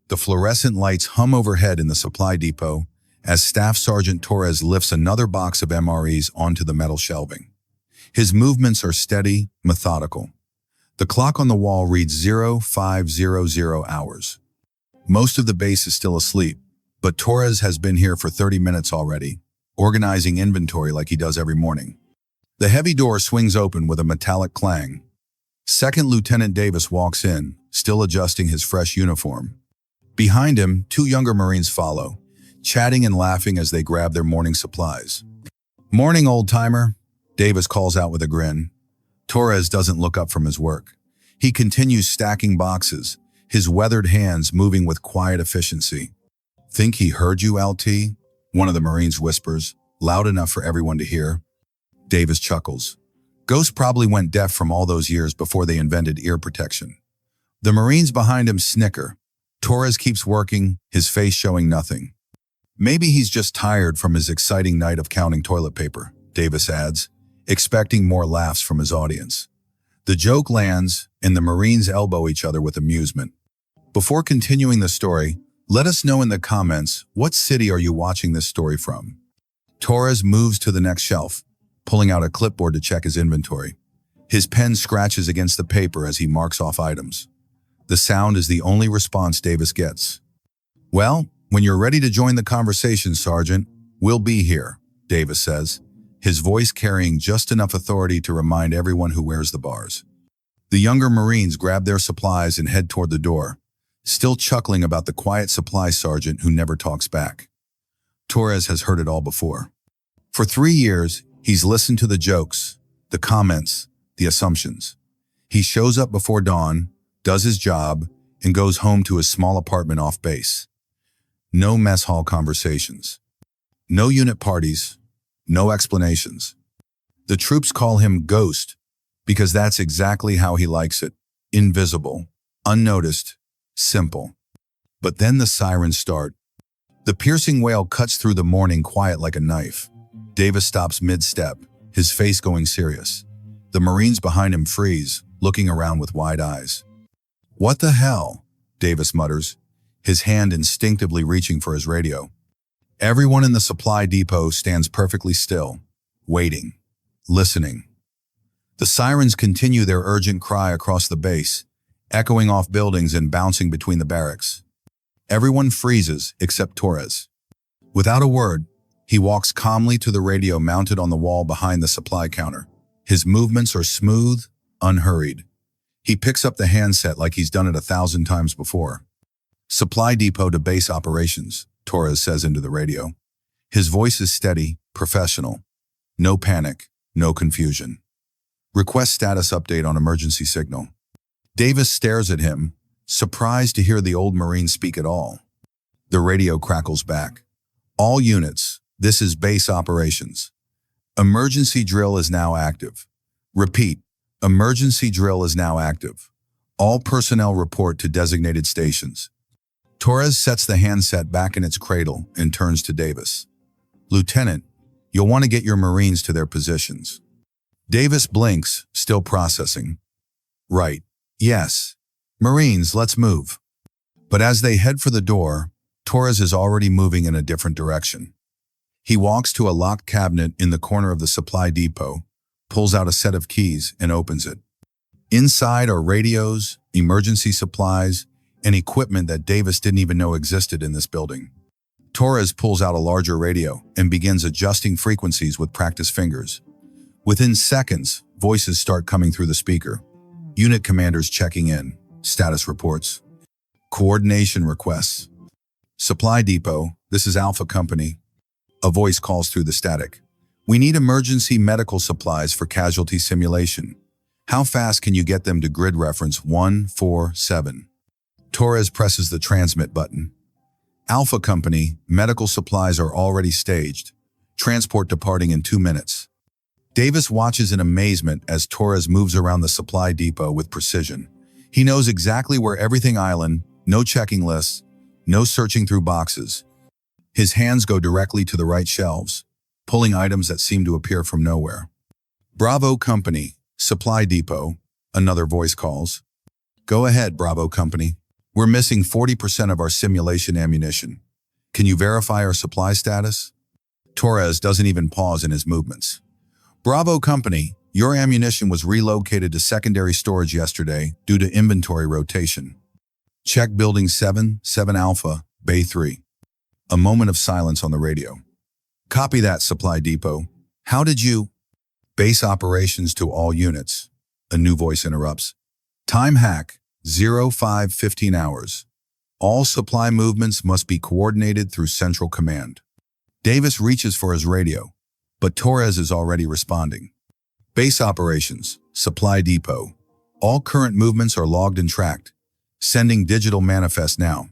The fluorescent lights hum overhead in the supply depot as Staff Sergeant Torres lifts another box of MREs onto the metal shelving. His movements are steady, methodical. The clock on the wall reads 0500 hours. Most of the base is still asleep, but Torres has been here for 30 minutes already, organizing inventory like he does every morning. The heavy door swings open with a metallic clang. Second Lieutenant Davis walks in, still adjusting his fresh uniform. Behind him, two younger Marines follow, chatting and laughing as they grab their morning supplies. "Morning, old-timer," Davis calls out with a grin. Torres doesn't look up from his work. He continues stacking boxes, his weathered hands moving with quiet efficiency. "Think he heard you, LT?" one of the Marines whispers, loud enough for everyone to hear. Davis chuckles. Ghost probably went deaf from all those years before they invented ear protection. The Marines behind him snicker. Torres keeps working, his face showing nothing. "Maybe he's just tired from his exciting night of counting toilet paper," Davis adds, expecting more laughs from his audience. The joke lands, and the Marines elbow each other with amusement. Before continuing the story, let us know in the comments, what city are you watching this story from? Torres moves to the next shelf, pulling out a clipboard to check his inventory. His pen scratches against the paper as he marks off items. The sound is the only response Davis gets. "Well, when you're ready to join the conversation, Sergeant, we'll be here," Davis says, his voice carrying just enough authority to remind everyone who wears the bars. The younger Marines grab their supplies and head toward the door, still chuckling about the quiet supply sergeant who never talks back. Torres has heard it all before. For 3 years, he's listened to the jokes, the comments, the assumptions. He shows up before dawn, does his job, and goes home to his small apartment off base. No mess hall conversations. No unit parties. No explanations. The troops call him Ghost because that's exactly how he likes it. Invisible, unnoticed, simple. But then the sirens start. The piercing wail cuts through the morning quiet like a knife. Davis stops mid-step, his face going serious. The Marines behind him freeze, looking around with wide eyes. "What the hell?" Davis mutters, his hand instinctively reaching for his radio. Everyone in the supply depot stands perfectly still, waiting, listening. The sirens continue their urgent cry across the base, echoing off buildings and bouncing between the barracks. Everyone freezes except Torres. Without a word, he walks calmly to the radio mounted on the wall behind the supply counter. His movements are smooth, unhurried. He picks up the handset like he's done it 1,000 times before. "Supply depot to base operations," Torres says into the radio. His voice is steady, professional. No panic, no confusion. "Request status update on emergency signal." Davis stares at him, surprised to hear the old Marine speak at all. The radio crackles back. "All units, this is base operations. Emergency drill is now active. Repeat, emergency drill is now active. All personnel report to designated stations." Torres sets the handset back in its cradle and turns to Davis. "Lieutenant, you'll want to get your Marines to their positions." Davis blinks, still processing. "Right. Yes. Marines, let's move." But as they head for the door, Torres is already moving in a different direction. He walks to a locked cabinet in the corner of the supply depot, pulls out a set of keys, and opens it. Inside are radios, emergency supplies, and equipment that Davis didn't even know existed in this building. Torres pulls out a larger radio and begins adjusting frequencies with practiced fingers. Within seconds, voices start coming through the speaker. Unit commanders checking in, status reports, coordination requests. "Supply depot, this is Alpha Company." A voice calls through the static. "We need emergency medical supplies for casualty simulation. How fast can you get them to grid reference 147? Torres presses the transmit button. "Alpha Company, medical supplies are already staged. Transport departing in 2 minutes." Davis watches in amazement as Torres moves around the supply depot with precision. He knows exactly where everything island, no checking lists, no searching through boxes. His hands go directly to the right shelves, pulling items that seem to appear from nowhere. "Bravo Company, Supply Depot," another voice calls. "Go ahead, Bravo Company. We're missing 40% of our simulation ammunition. Can you verify our supply status? Torres doesn't even pause in his movements. Bravo Company, your ammunition was relocated to secondary storage yesterday due to inventory rotation. Check Building 7, 7 Alpha, Bay 3. A moment of silence on the radio. Copy that, Supply Depot. How did you? Base operations to all units. A new voice interrupts. Time hack, 05:15 hours. All supply movements must be coordinated through Central Command. Davis reaches for his radio, but Torres is already responding. Base operations, Supply Depot. All current movements are logged and tracked. Sending digital manifest now.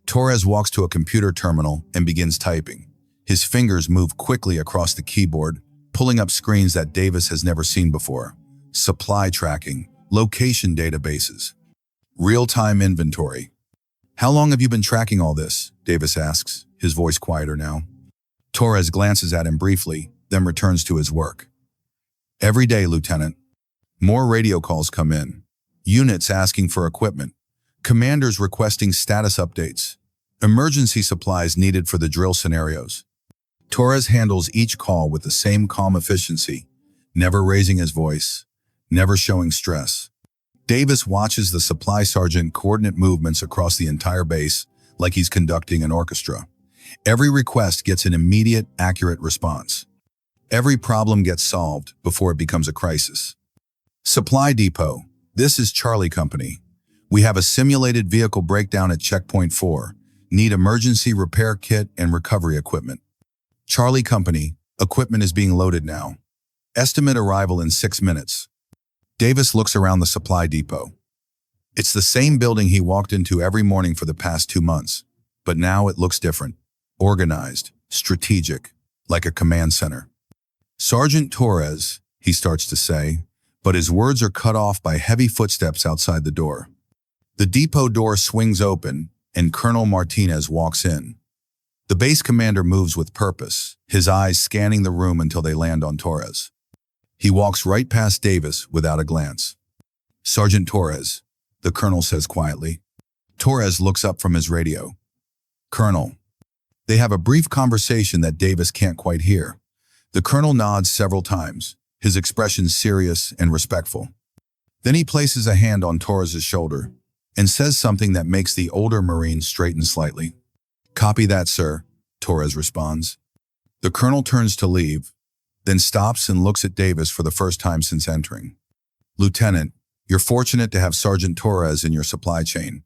Torres walks to a computer terminal and begins typing. His fingers move quickly across the keyboard, pulling up screens that Davis has never seen before. Supply tracking, location databases, real-time inventory. How long have you been tracking all this? Davis asks, his voice quieter now. Torres glances at him briefly, then returns to his work. Every day, Lieutenant. More radio calls come in. Units asking for equipment. Commanders requesting status updates. Emergency supplies needed for the drill scenarios. Torres handles each call with the same calm efficiency, never raising his voice, never showing stress. Davis watches the supply sergeant coordinate movements across the entire base like he's conducting an orchestra. Every request gets an immediate, accurate response. Every problem gets solved before it becomes a crisis. Supply Depot, this is Charlie Company. We have a simulated vehicle breakdown at Checkpoint 4. Need emergency repair kit and recovery equipment. Charlie Company, equipment is being loaded now. Estimate arrival in 6 minutes. Davis looks around the supply depot. It's the same building he walked into every morning for the past 2 months, but now it looks different. Organized, strategic, like a command center. Sergeant Torres, he starts to say, but his words are cut off by heavy footsteps outside the door. The depot door swings open, and Colonel Martinez walks in. The base commander moves with purpose, his eyes scanning the room until they land on Torres. He walks right past Davis without a glance. Sergeant Torres, the colonel says quietly. Torres looks up from his radio. Colonel. They have a brief conversation that Davis can't quite hear. The colonel nods several times, his expression serious and respectful. Then he places a hand on Torres' shoulder and says something that makes the older Marine straighten slightly. Copy that, sir, Torres responds. The colonel turns to leave, then stops and looks at Davis for the first time since entering. Lieutenant, you're fortunate to have Sergeant Torres in your supply chain.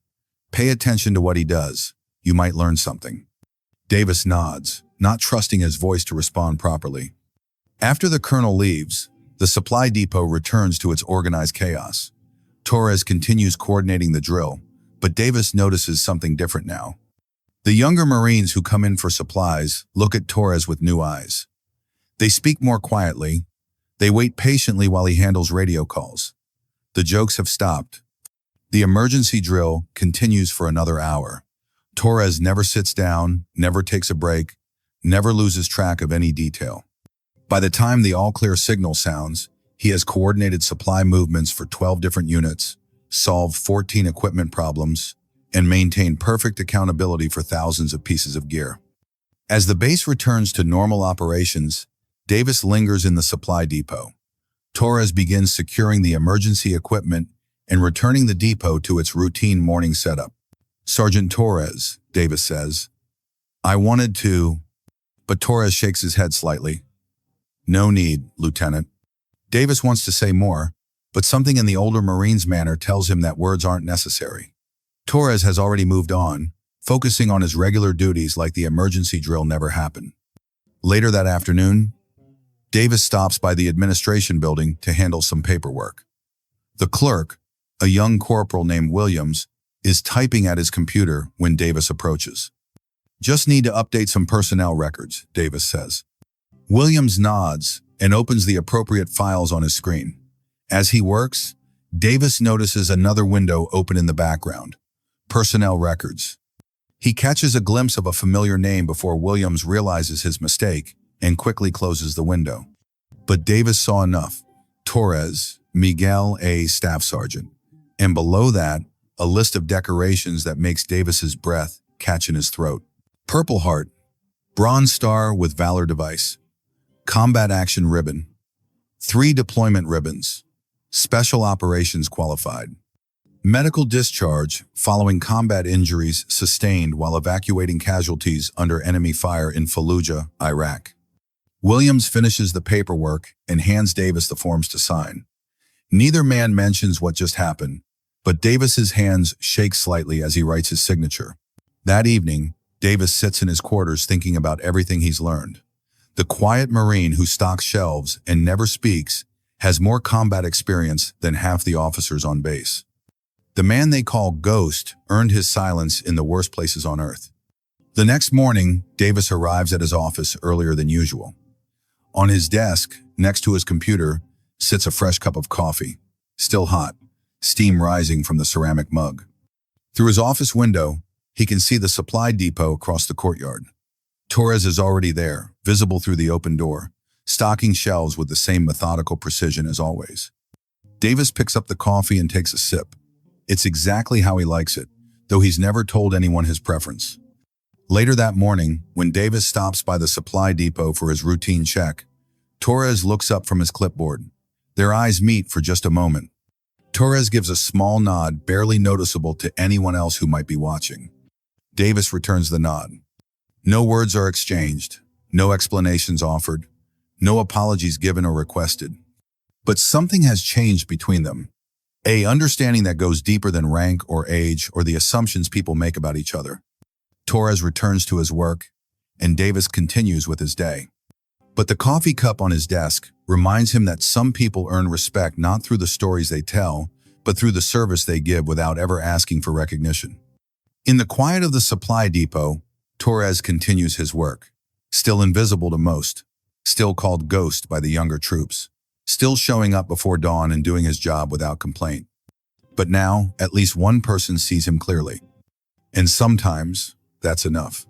Pay attention to what he does. You might learn something. Davis nods, not trusting his voice to respond properly. After the colonel leaves, the supply depot returns to its organized chaos. Torres continues coordinating the drill, but Davis notices something different now. The younger Marines who come in for supplies look at Torres with new eyes. They speak more quietly. They wait patiently while he handles radio calls. The jokes have stopped. The emergency drill continues for another hour. Torres never sits down, never takes a break, never loses track of any detail. By the time the all-clear signal sounds, he has coordinated supply movements for 12 different units, solved 14 equipment problems, and maintained perfect accountability for thousands of pieces of gear. As the base returns to normal operations, Davis lingers in the supply depot. Torres begins securing the emergency equipment and returning the depot to its routine morning setup. Sergeant Torres, Davis says, I wanted to, but Torres shakes his head slightly. No need, Lieutenant. Davis wants to say more, but something in the older Marine's manner tells him that words aren't necessary. Torres has already moved on, focusing on his regular duties like the emergency drill never happened. Later that afternoon, Davis stops by the administration building to handle some paperwork. The clerk, a young corporal named Williams, is typing at his computer when Davis approaches. Just need to update some personnel records, Davis says. Williams nods and opens the appropriate files on his screen. As he works, Davis notices another window open in the background. Personnel records. He catches a glimpse of a familiar name before Williams realizes his mistake and quickly closes the window. But Davis saw enough. Torres, Miguel A. Staff Sergeant. And below that, a list of decorations that makes Davis's breath catch in his throat. Purple Heart, Bronze Star with Valor Device, Combat Action Ribbon, 3 Deployment Ribbons, Special Operations Qualified. Medical discharge following combat injuries sustained while evacuating casualties under enemy fire in Fallujah, Iraq. Williams finishes the paperwork and hands Davis the forms to sign. Neither man mentions what just happened, but Davis's hands shake slightly as he writes his signature. That evening, Davis sits in his quarters thinking about everything he's learned. The quiet Marine who stocks shelves and never speaks has more combat experience than half the officers on base. The man they call Ghost earned his silence in the worst places on Earth. The next morning, Davis arrives at his office earlier than usual. On his desk, next to his computer, sits a fresh cup of coffee, still hot, steam rising from the ceramic mug. Through his office window, he can see the supply depot across the courtyard. Torres is already there, visible through the open door, stocking shelves with the same methodical precision as always. Davis picks up the coffee and takes a sip. It's exactly how he likes it, though he's never told anyone his preference. Later that morning, when Davis stops by the supply depot for his routine check, Torres looks up from his clipboard. Their eyes meet for just a moment. Torres gives a small nod barely noticeable to anyone else who might be watching. Davis returns the nod. No words are exchanged, no explanations offered, no apologies given or requested. But something has changed between them. An understanding that goes deeper than rank or age or the assumptions people make about each other. Torres returns to his work, and Davis continues with his day. But the coffee cup on his desk reminds him that some people earn respect not through the stories they tell, but through the service they give without ever asking for recognition. In the quiet of the supply depot, Torres continues his work, still invisible to most, still called Ghost by the younger troops, still showing up before dawn and doing his job without complaint. But now, at least one person sees him clearly. And sometimes, that's enough.